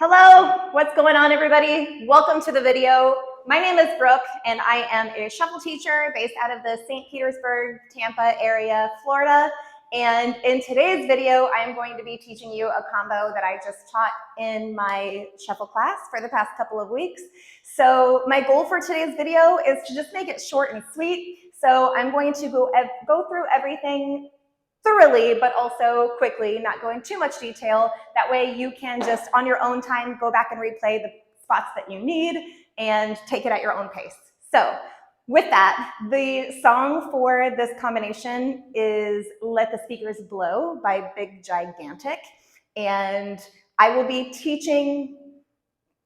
Hello, what's going on, everybody? Welcome to the video. My name is Brooke, and I am a shuffle teacher based out of the St. Petersburg, Tampa area, Florida. And in today's video, I am going to be teaching you a combo that I just taught in my shuffle class for the past couple of weeks. So my goal for today's video is to just make it short and sweet. So I'm going to go through everything thoroughly, but also quickly, not going too much detail. That way you can just, on your own time, go back and replay the spots that you need and take it at your own pace. So with that, the song for this combination is Let the Speakers Blow by Big Gigantic. And I will be teaching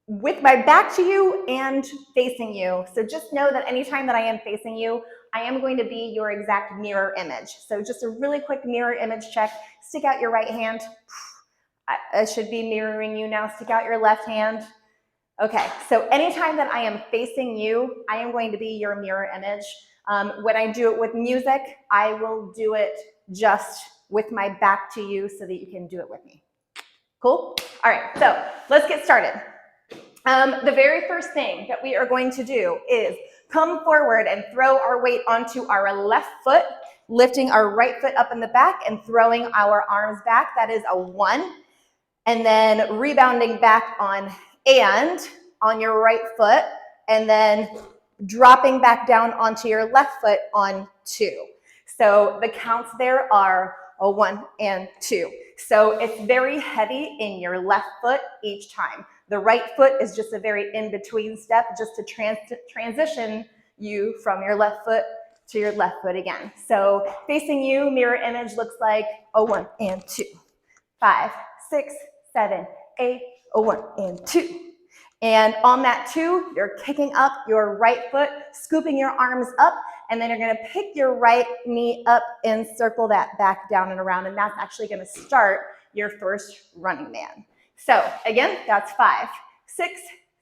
with my back to you and facing you. So just know that anytime that I am facing you, I am going to be your exact mirror image. So just a really quick mirror image check. Stick out your right hand. I should be mirroring you now. Stick out your left hand. Okay, so anytime that I am facing you, I am going to be your mirror image. When I do it with music, I will do it just with my back to you so that you can do it with me. Cool? All right, so let's get started. The very first thing that we are going to do is come forward and throw our weight onto our left foot, lifting our right foot up in the back and throwing our arms back. That is a 1. And then rebounding back on your right foot, and then dropping back down onto your left foot on 2. So the counts there are a 1 and 2. So it's very heavy in your left foot each time. The right foot is just a very in-between step just to transition you from your left foot to your left foot again. So facing you, mirror image looks like a 1 and 2. 5, 6, 7, 8, a 1 and 2. And on that 2, you're kicking up your right foot, scooping your arms up, and then you're going to pick your right knee up and circle that back down and around, and that's actually going to start your first running man. So again, that's 5, 6,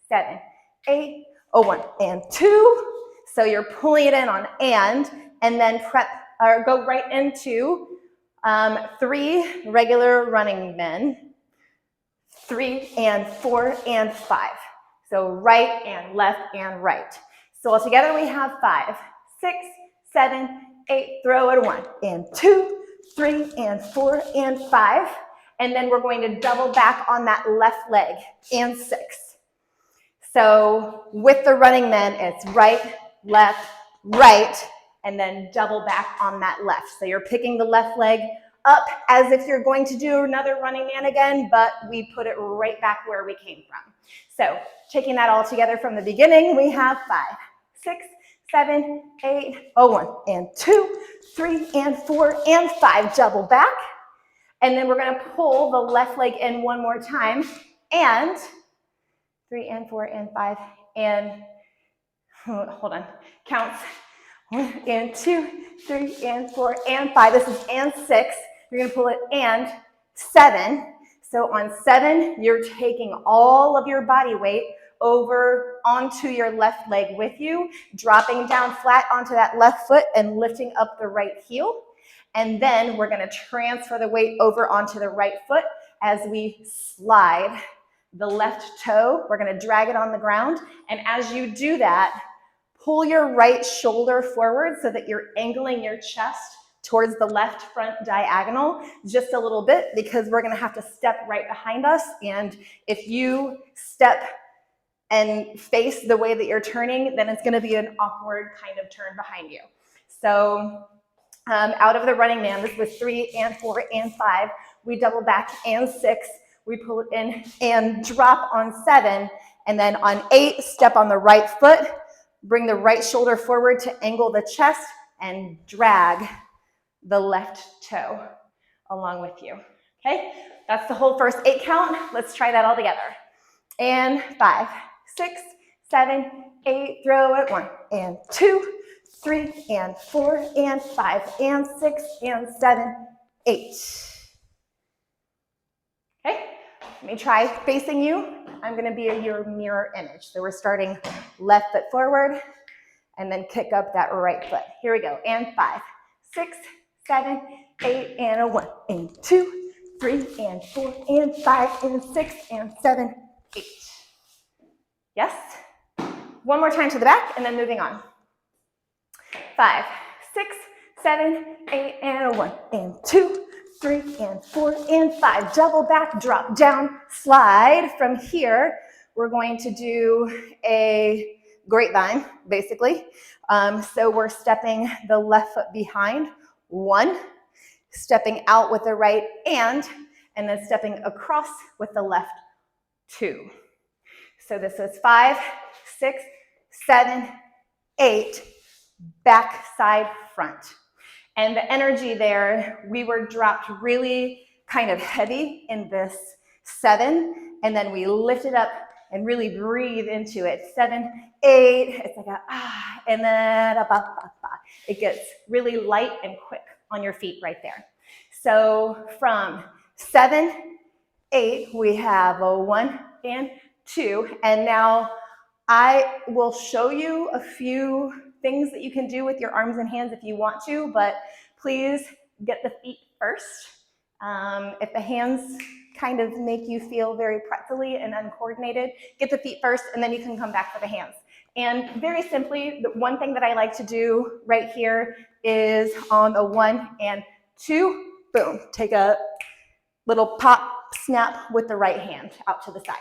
7, 8, a 1 and 2. So you're pulling it in on and then go right into 3 regular running men, 3 and 4 and 5. So right and left and right. So altogether we have 5, 6, 7, 8, throw it 1 and 2, 3 and 4 and 5. And then we're going to double back on that left leg and 6. So with the running men, it's right, left, right, and then double back on that left. So you're picking the left leg up as if you're going to do another running man again, but we put it right back where we came from. So taking that all together from the beginning, we have 5, 6, 7, 8, a 1 and 2, 3 and 4 and 5, double back. And then we're going to pull the left leg in one more time, and 3 and 4 and 5, and hold on, counts 1 and 2, 3 and 4 and 5. This is and 6. You're going to pull it and 7. So on 7, you're taking all of your body weight over onto your left leg with you, dropping down flat onto that left foot and lifting up the right heel. And then we're going to transfer the weight over onto the right foot as we slide the left toe. We're going to drag it on the ground. And as you do that, pull your right shoulder forward so that you're angling your chest towards the left front diagonal just a little bit, because we're going to have to step right behind us. And if you step and face the way that you're turning, then it's going to be an awkward kind of turn behind you. So out of the running man, this was 3 and 4 and 5. We double back and 6. We pull it in and drop on 7. And then on 8, step on the right foot. Bring the right shoulder forward to angle the chest and drag the left toe along with you. Okay, that's the whole first 8 count. Let's try that all together. And 5, 6, 7, 8, throw it 1 and 2, 3 and 4 and 5 and 6 and 7, 8. Okay, let me try facing you. I'm going to be your mirror image. So we're starting left foot forward and then kick up that right foot. Here we go. And 5, 6, 7, 8, and a 1 and 2, 3 and 4 and 5 and 6 and 7, 8. Yes? One more time to the back, and then moving on. 5, 6, 7, 8, and 1, and 2, 3, and 4, and 5. Double back, drop down, slide. From here, we're going to do a grapevine, basically. So we're stepping the left foot behind, 1, stepping out with the right and then stepping across with the left, 2. So this is 5, 6, 7, 8, back, side, front. And the energy there, we were dropped really kind of heavy in this 7, and then we lifted up and really breathe into it. 7, 8, it's like a ah, and then a ba, ba, ba. It gets really light and quick on your feet right there. So from 7, 8, we have a 1 and 2, and now I will show you a few things that you can do with your arms and hands if you want to, but please get the feet first. If the hands kind of make you feel very pretzel-y and uncoordinated, get the feet first, and then you can come back for the hands. And very simply, the one thing that I like to do right here is on the 1 and 2, boom, take a little pop, snap with the right hand out to the side.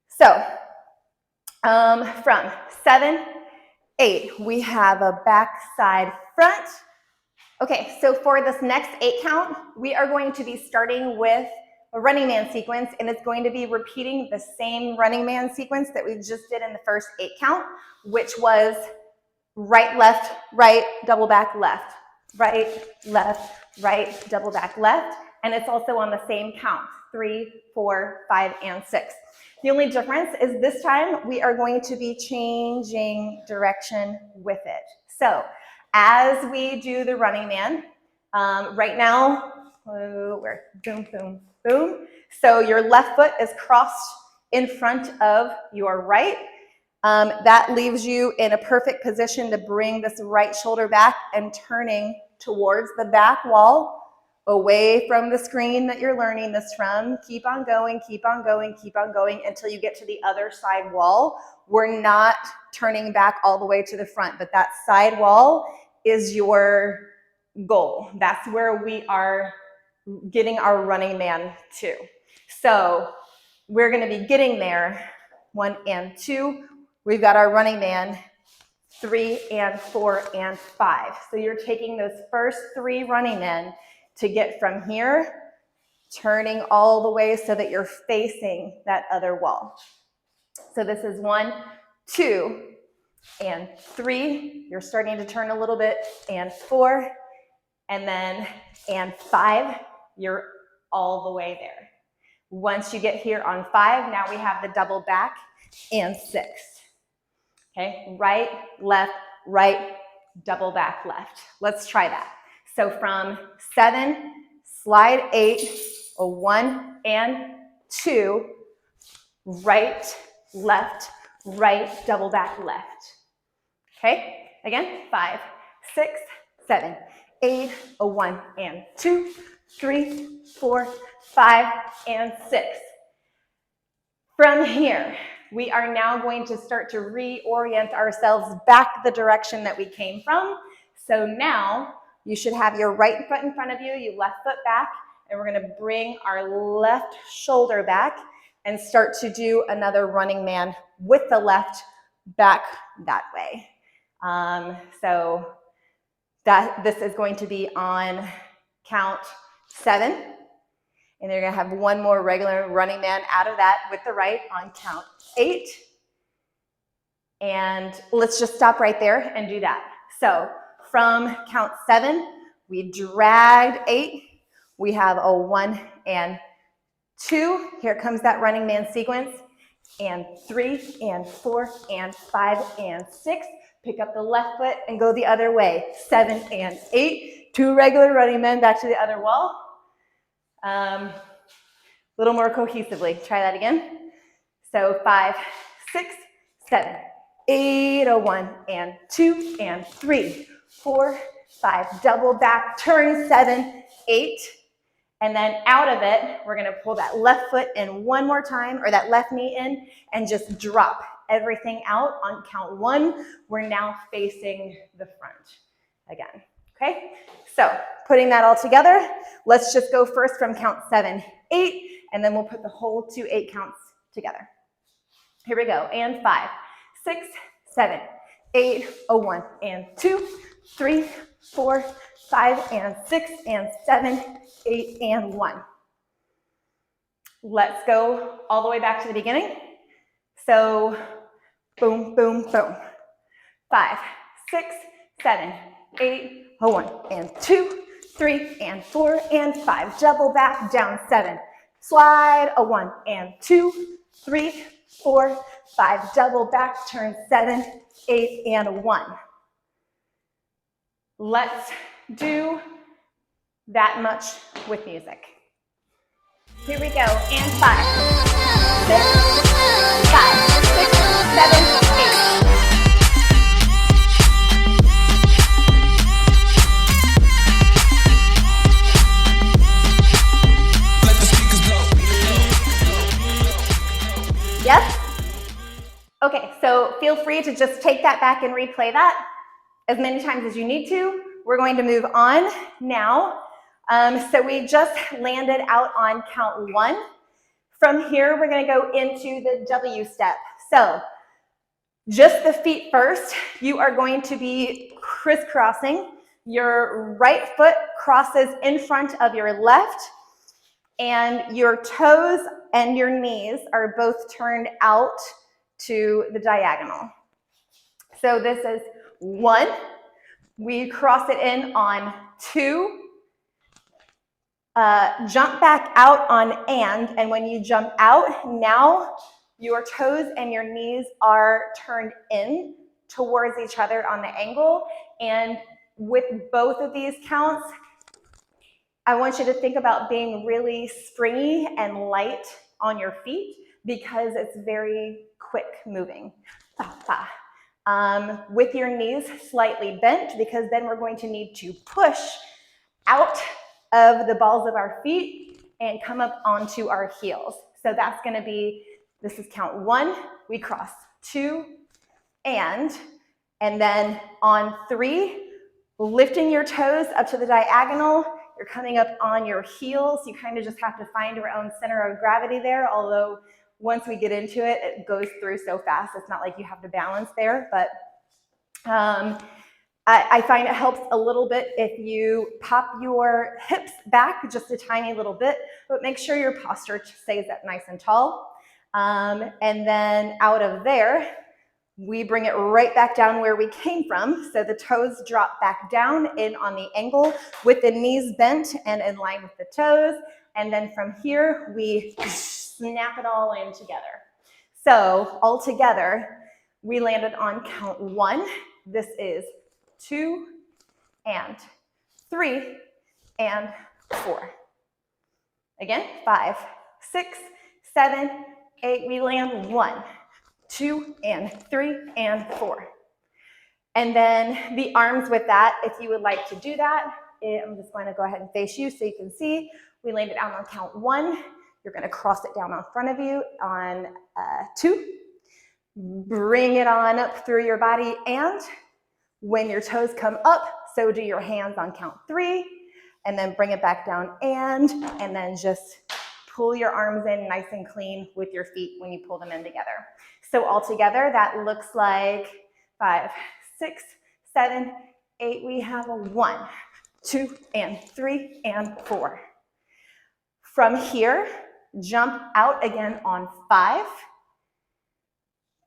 So from 7, 8, we have a back, side, front. Okay, so for this next 8 count, we are going to be starting with a running man sequence, and it's going to be repeating the same running man sequence that we just did in the first 8 count, which was right, left, right, double back, left, right, double back, left, and it's also on the same count, 3, 4, 5, and 6. The only difference is this time we are going to be changing direction with it. So as we do the running man, right now, we're boom, boom, boom. So your left foot is crossed in front of your right. That leaves you in a perfect position to bring this right shoulder back and turning towards the back wall, away from the screen that you're learning this from. Keep on going, keep on going, keep on going until you get to the other side wall. We're not turning back all the way to the front, but that side wall is your goal. That's where we are getting our running man to. So we're going to be getting there. 1 and 2. We've got our running man. 3 and 4 and 5. So you're taking those first 3 running men to get from here, turning all the way so that you're facing that other wall. So this is 1, 2, and 3. You're starting to turn a little bit, and 4, and then, and 5. You're all the way there. Once you get here on 5, now we have the double back, and 6. Okay, right, double back, left. Let's try that. So from 7, slide 8, a 1 and 2, right, double back, left. Okay, again, 5, 6, 7, 8, a 1 and 2, 3, 4, 5, and 6. From here, we are now going to start to reorient ourselves back the direction that we came from. So now you should have your right foot in front of you, your left foot back, and we're going to bring our left shoulder back and start to do another running man with the left back that way. So this is going to be on count 7. And you're going to have one more regular running man out of that with the right on count 8. And let's just stop right there and do that. So from count 7, we dragged 8. We have a 1 and 2. Here comes that running man sequence. And 3 and 4 and 5 and 6. Pick up the left foot and go the other way. 7 and 8. 2 regular running men back to the other wall. A little more cohesively. Try that again. So 5, 6, 7, 8, a 1 and 2 and 3, 4, 5. Double back, turn 7, 8, And then out of it, we're gonna pull that left foot in one more time, or that left knee in, and just drop everything out on count 1. We're now facing the front again, okay? So putting that all together, let's just go first from count 7, 8, and then we'll put the whole 2 8 counts together. Here we go, and 5, 6, 7, 8, 1, and 2, 3, 4, 5, and 6, and 7, 8, and 1. Let's go all the way back to the beginning. So boom, boom, boom. 5, 6, 7, 8, 1, and 2, 3, and 4, and 5. Double back, down 7. Slide, 1, and 2, 3, 4, 5. Double back, turn 7, 8, and 1. Let's do that much with music. Here we go, and 5, 6, 5, 6, 7, 8. Yes? Okay, so feel free to just take that back and replay that as many times as you need to. We're going to move on now. So we just landed out on count 1. From here, we're going to go into the W step. So just the feet first. You are going to be crisscrossing. Your right foot crosses in front of your left, and your toes and your knees are both turned out to the diagonal. So this is 1. We cross it in on 2. Jump back out on and when you jump out, now your toes and your knees are turned in towards each other on the angle. And with both of these counts, I want you to think about being really springy and light on your feet because it's very quick moving. With your knees slightly bent, because then we're going to need to push out of the balls of our feet and come up onto our heels. So that's going to be, this is count 1, we cross 2, and then on 3, lifting your toes up to the diagonal, you're coming up on your heels. You kind of just have to find your own center of gravity there, although once we get into it, it goes through so fast. It's not like you have to balance there, but I find it helps a little bit if you pop your hips back just a tiny little bit, but make sure your posture stays up nice and tall. And then out of there, we bring it right back down where we came from. So the toes drop back down in on the angle with the knees bent and in line with the toes. And then from here, we snap it all in together. So all together, we landed on count 1. This is 2 and 3 and 4. Again, 5, 6, 7, 8. We land 1, 2, and 3, and 4. And then the arms with that, if you would like to do that, I'm just going to go ahead and face you so you can see. We landed out on count 1. You're going to cross it down in front of you on 2. Bring it on up through your body, and when your toes come up, so do your hands on count 3, and then bring it back down, and then just pull your arms in nice and clean with your feet when you pull them in together. So all together, that looks like 5, 6, 7, 8. We have a 1, 2, and 3, and 4. From here, jump out again on 5.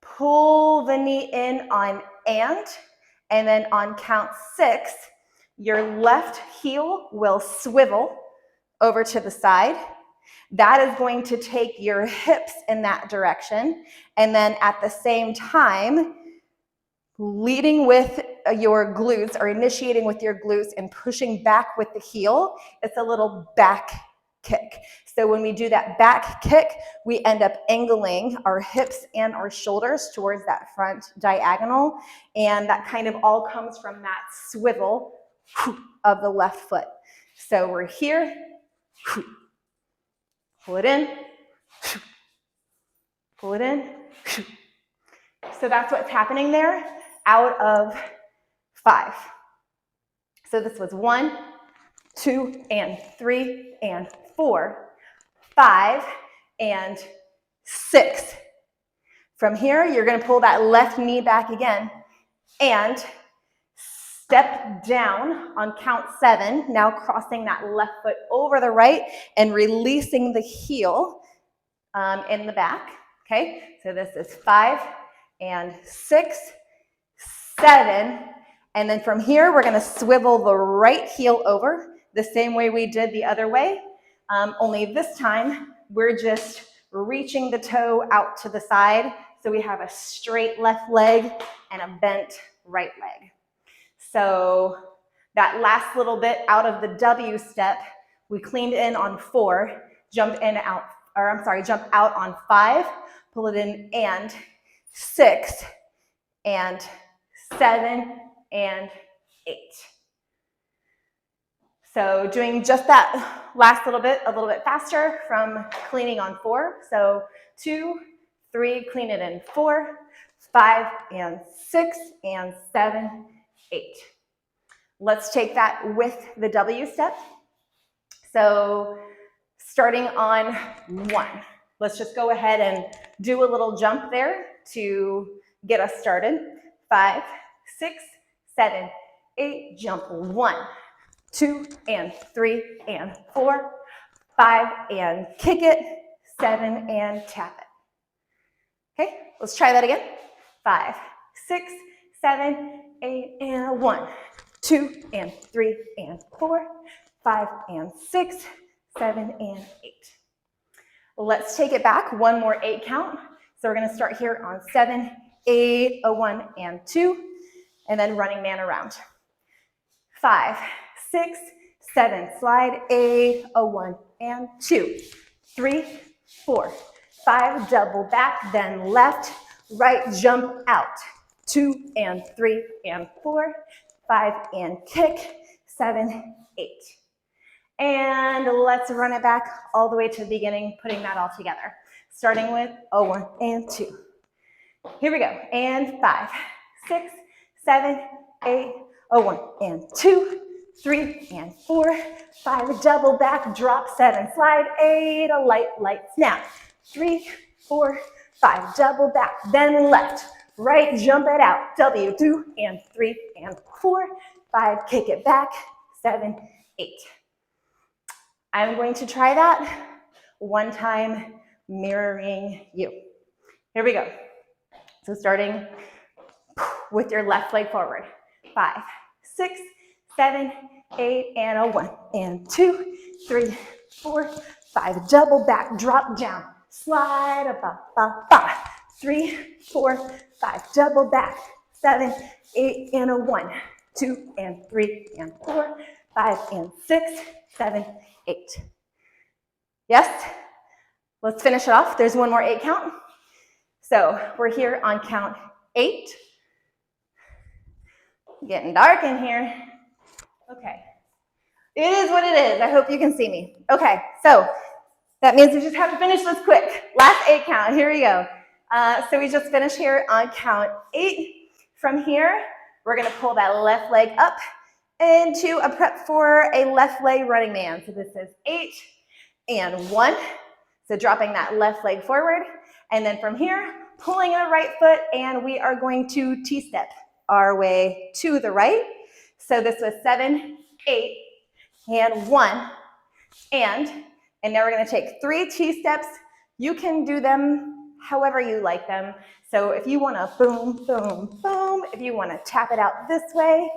Pull the knee in on and then on count 6, your left heel will swivel over to the side. That is going to take your hips in that direction. And then at the same time, leading with your glutes or initiating with your glutes and pushing back with the heel, it's a little back kick. So when we do that back kick, we end up angling our hips and our shoulders towards that front diagonal. And that kind of all comes from that swivel of the left foot. So we're here, Pull it in, pull it in. So that's what's happening there out of 5. So this was 1, 2, and 3, and 4, 5, and 6. From here, you're going to pull that left knee back again and step down on count 7, now crossing that left foot over the right and releasing the heel in the back. Okay, so this is 5 and 6, 7, and then from here, we're going to swivel the right heel over the same way we did the other way, only this time, we're just reaching the toe out to the side, so we have a straight left leg and a bent right leg. So that last little bit out of the W step, we cleaned in on 4, jump out on 5, pull it in, and 6, and 7, and 8. So doing just that last little bit, a little bit faster from cleaning on 4. So 2, 3, clean it in, 4, 5, and 6, and 7, 8. Let's take that with the W step. So starting on 1, let's just go ahead and do a little jump there to get us started. 5, 6, 7, 8, jump 1, 2, and 3, and 4, 5, and kick it, 7, and tap it. Okay, let's try that again. 5, 6, 7, 8, and 1, 2, and 3, and 4, 5, and 6, 7, and 8. Let's take it back, one more 8 count. So we're going to start here on 7, 8, a 1, and 2, and then running man around. 5, 6, 7, slide, 8, a 1, and 2, 3, 4, 5, double back, then left, right, jump out, 2, and 3, and 4, 5, and kick, 7, 8. And let's run it back all the way to the beginning, putting that all together. Starting with a 1 and 2. Here we go. And 5, 6, 7, 8, a 1 and 2, 3, and 4, 5, double back, drop, 7, slide, 8, a light snap, 3, 4, 5, double back, then left, right, jump it out, W, 2, and 3, and 4, 5, kick it back, 7, 8. I'm going to try that one time, mirroring you. Here we go. So starting with your left leg forward. 5, 6, 7, 8, and a 1, and 2, 3, 4, 5, double back, drop down, slide, up, 3, 4, 5, double back, 7, 8, and a 1, 2, and 3, and 4, 5, and 6, 7, 8. Yes? Let's finish it off. There's one more 8 count. So we're here on count 8. Getting dark in here. Okay. It is what it is. I hope you can see me. Okay, so that means we just have to finish this quick. Last 8 count. Here we go. So we just finished here on count 8. From here, we're going to pull that left leg up into a prep for a left leg running man. So this is 8 and 1. So dropping that left leg forward. And then from here, pulling the right foot, and we are going to T-step our way to the right. So this was 7, 8, and 1. And now we're going to take 3 T-steps. You can do them however you like them. So if you want to boom, boom, boom, if you want to tap it out this way,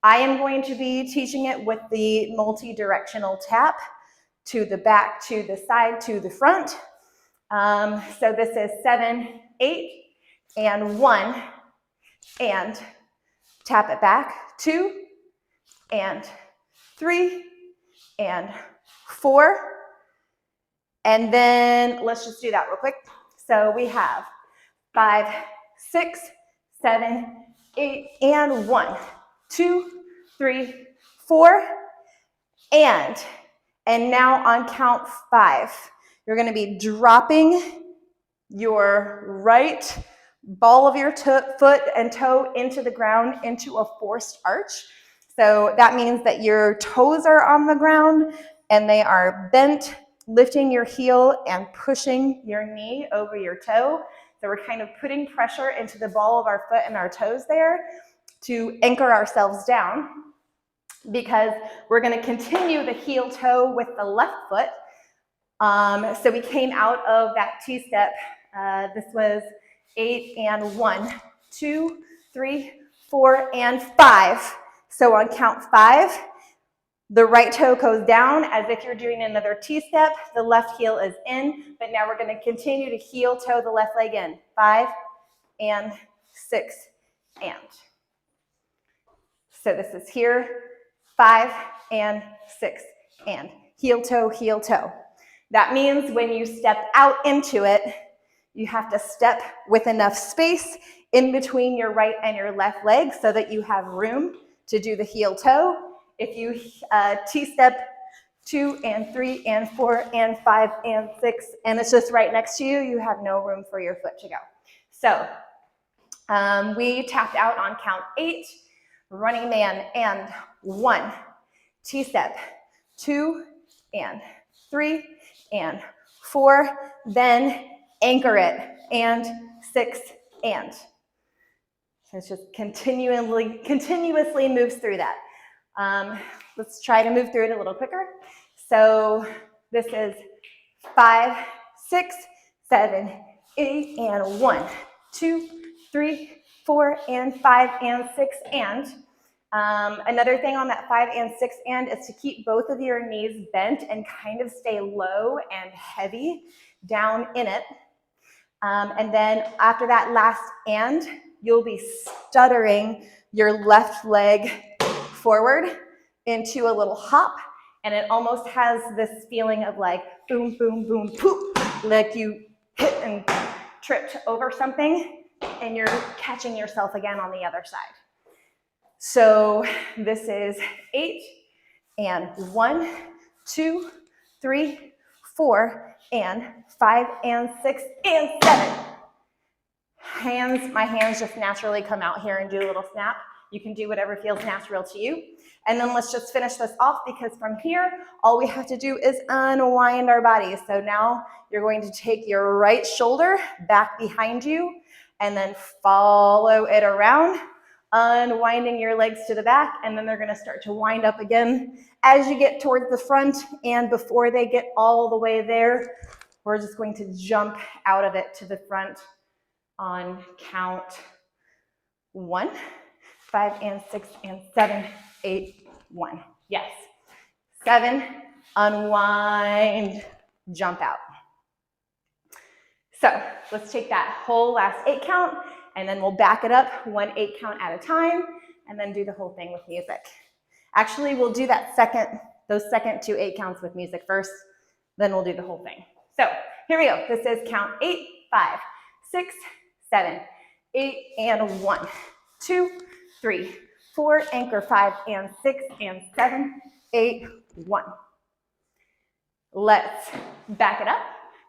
I am going to be teaching it with the multi-directional tap to the back, to the side, to the front. So this is 7, 8, and 1, and tap it back, 2, and 3, and 4, and then let's just do that real quick. So we have 5, 6, 7, 8, and 1, 2, 3, 4, And now on count 5, you're going to be dropping your right ball of your foot and toe into the ground into a forced arch. So that means that your toes are on the ground and they are bent, lifting your heel and pushing your knee over your toe. So we're kind of putting pressure into the ball of our foot and our toes there to anchor ourselves down, because we're going to continue the heel toe with the left foot. So we came out of that T-step. This was 8 and 1, 2, 3, 4, and 5. So on count 5, the right toe goes down as if you're doing another T-step. The left heel is in, but now we're going to continue to heel toe the left leg in. 5 and 6 and. So this is here, 5 and 6 and. Heel toe, heel toe. That means when you step out into it, you have to step with enough space in between your right and your left leg so that you have room to do the heel toe. If you T-step 2 and 3 and 4 and 5 and 6, and it's just right next to you, you have no room for your foot to go. So we tapped out on count 8, running man, and 1, T-step, 2 and 3 and 4, then anchor it, and 6 and. So it's just continuously moves through that. Let's try to move through it a little quicker. So this is 5, 6, 7, 8, and 1, 2, 3, 4, and 5, and 6, and. Another thing on that 5 and 6 and is to keep both of your knees bent and kind of stay low and heavy down in it. And then after that last and, you'll be stuttering your left leg forward into a little hop, and it almost has this feeling of like boom, boom, boom, poop, like you hit and tripped over something and you're catching yourself again on the other side. So this is 8 and 1, 2, 3, 4, and 5 and 6 and 7. My hands just naturally come out here and do a little snap. You can do whatever feels natural to you. And then let's just finish this off, because from here, all we have to do is unwind our bodies. So now you're going to take your right shoulder back behind you and then follow it around, unwinding your legs to the back, and then they're going to start to wind up again as you get towards the front. And before they get all the way there, we're just going to jump out of it to the front on count 1, 5 and 6 and 7, 8, 1. Yes. 7, unwind, jump out. So let's take that whole last 8 count, and then we'll back it up 1 8 count at a time, and then do the whole thing with music. Actually, we'll do those second 2 8 counts with music first, then we'll do the whole thing. So here we go. This is count 8, 5, 6, 7, 8, and 1, 2, 3, 4, anchor 5 and 6 and 7, 8, 1. Let's back it up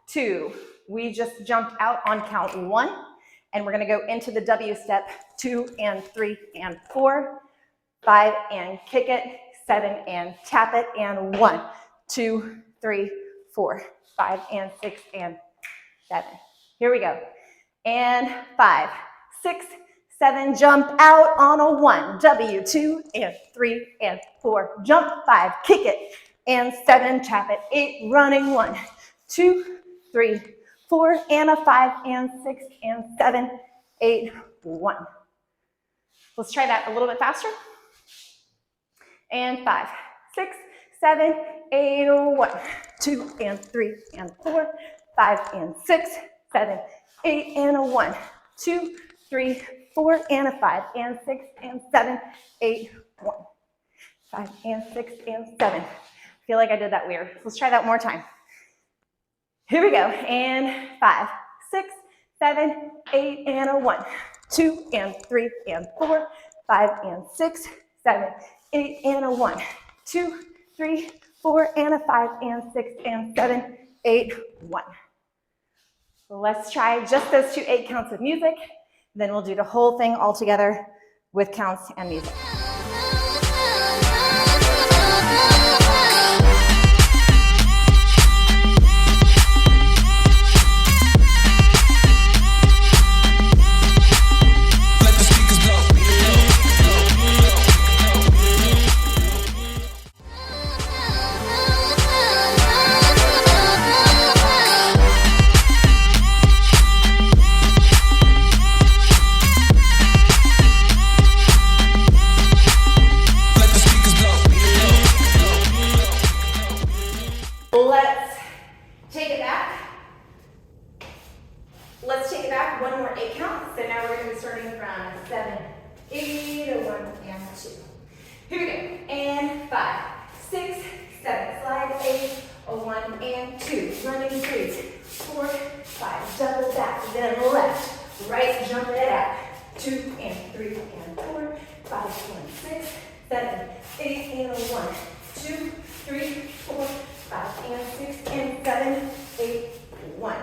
to, we just jumped out on count 1, and we're going to go into the W step, 2 and 3 and 4, 5 and kick it, 7 and tap it, and 1, 2, 3, 4, 5 and 6 and 7. Here we go. And 5, 6, 7, jump out on a 1, W, 2 and 3 and 4, jump 5, kick it, and 7, tap it, 8, running 1, 2, 3, 4, and a 5 and 6 and 7, 8, 1. Let's try that a little bit faster. And 5, 6, 7, 8, 1, 2 and 3 and 4, 5 and 6, 7, 8 and a 1, 2, 3, 4 and a 5 and 6 and 7, 8, 1. 5 and 6 and 7. I feel like I did that weird. Let's try that one more time. Here we go. And 5, 6, 7, 8 and a 1, 2 and 3 and 4, 5 and 6, 7, 8 and a 1, 2, 3, 4, and a 5, and 6, and 7, 8, 1. Let's try just those 2 8 counts with music. Then we'll do the whole thing all together with counts and music. Let's take it back 1 more 8 counts. So now we're going to be starting from 7, 8, a 1, and 2. Here we go. And 5, 6, 7, slide 8, a 1, and 2. Running 3, 4, 5, double back, then left, right, jump it out. 2, and 3, and 4, 5, and 6, 7, 8, and a 1, 2, 3, 4, 5, and 6, and 7, 8, 1.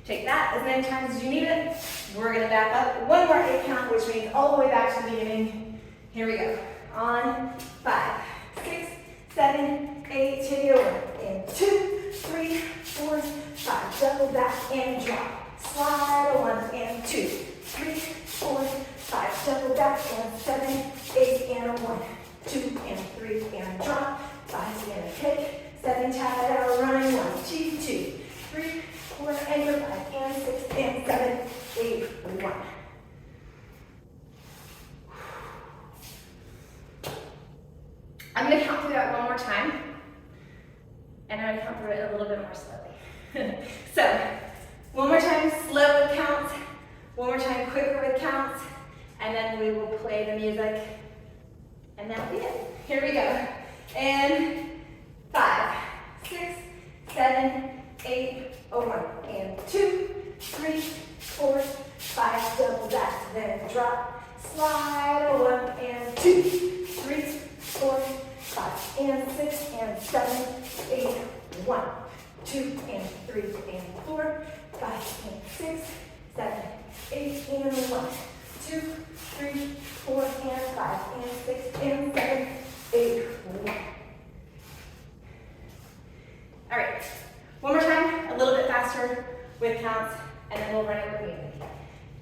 Take that as many times as you need it. We're going to back up 1 more 8 count, which means all the way back to the beginning. Here we go. On 5, 6, 7, 8, take it over. And 2, 3, 4, 5, double back and drop. Slide a 1 and 2, 3, 4, 5, double back and 7, 8 and a 1, 2 and 3 and drop. 5 and a take. 7 tap it out, running 1, 2, 2, 3, 4, and your 5, and 6, and 7, 8, 1. I'm going to count through that 1 more time, and I'm going to count through it a little bit more slowly. So, 1 more time, slow with counts, 1 more time, quicker with counts, and then we will play the music, and that'll be it. Here we go. And 5, 6, 7, 8, a 1, and 2, 3, 4, 5, double back, then drop, slide a 1 and 2, 3, 4, 5, and 6, and 7, 8, 1, 2, and 3, and 4, 5, and 6, 7, 8, and 1, 2, 3, 4, and 5, and 6, and 7, 8, 1. All right, 1 more time, a little bit faster with counts, and then we'll run it with music.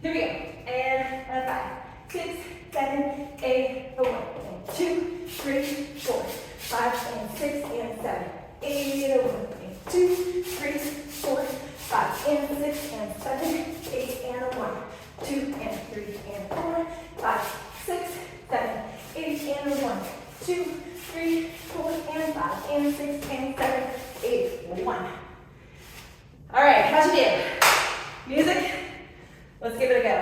Here we go. And 5, 6, 7, 8, a 1, and 2, 3, 4, 5, and 6, and 7, 8, a 1, and 2, 3, 4, 5, and 6, and 7, 8, and a 1, 2, and 3, and 4, 5, 6, 7, 8, and a 1, 2, 3, 4, and 5, and 6, and 7, 8, 1. All right, how'd you do? Music? Let's give it a go.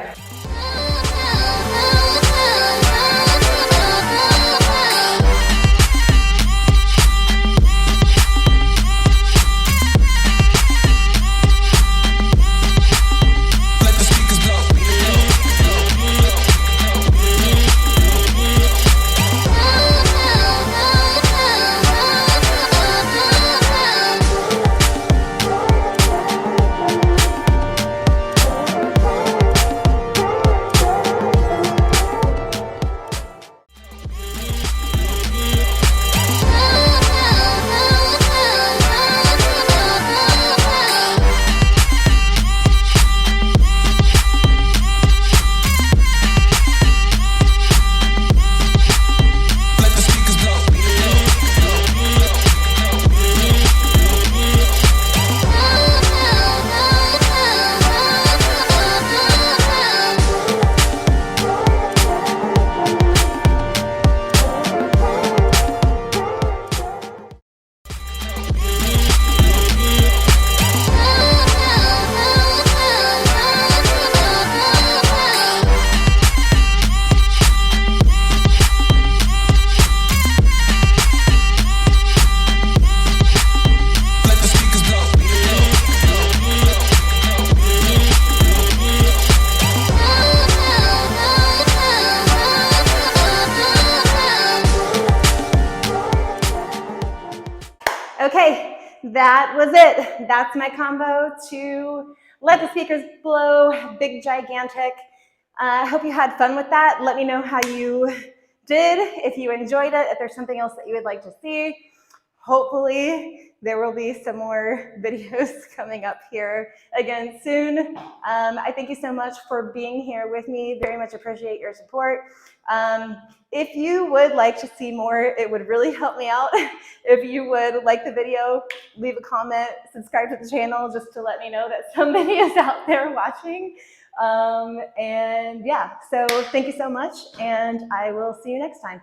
Okay, that was it. That's my combo to let the speakers blow, big, gigantic. I hope you had fun with that. Let me know how you did, if you enjoyed it, if there's something else that you would like to see. Hopefully, there will be some more videos coming up here again soon. I thank you so much for being here with me. Very much appreciate your support. If you would like to see more, it would really help me out. If you would like the video, leave a comment, subscribe to the channel just to let me know that somebody is out there watching. And yeah, so thank you so much, and I will see you next time.